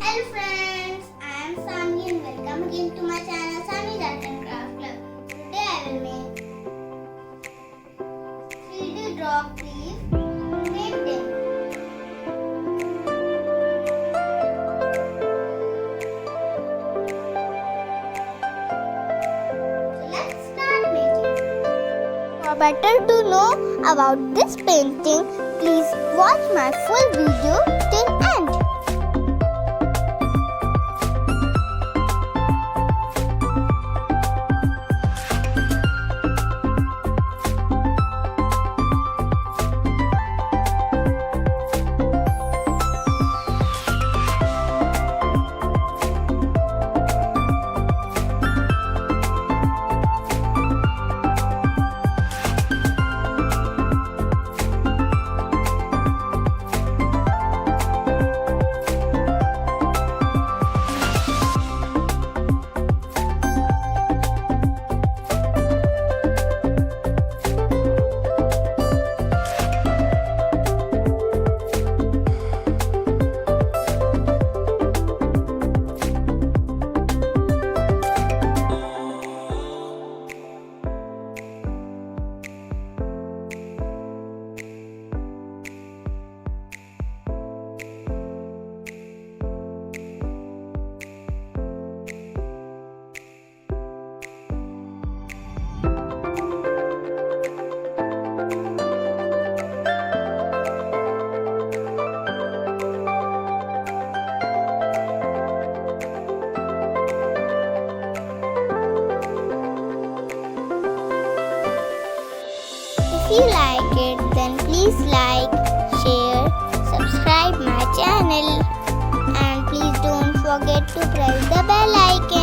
Hello friends, I am Sami and welcome again to my channel Sami's Art and Craft Club. Today I will make 3D drop leaf painting. So let's start making. For better to know about this painting, please watch my full video till end. If you like it, then please like, share, subscribe my channel, and please don't forget to press the bell icon.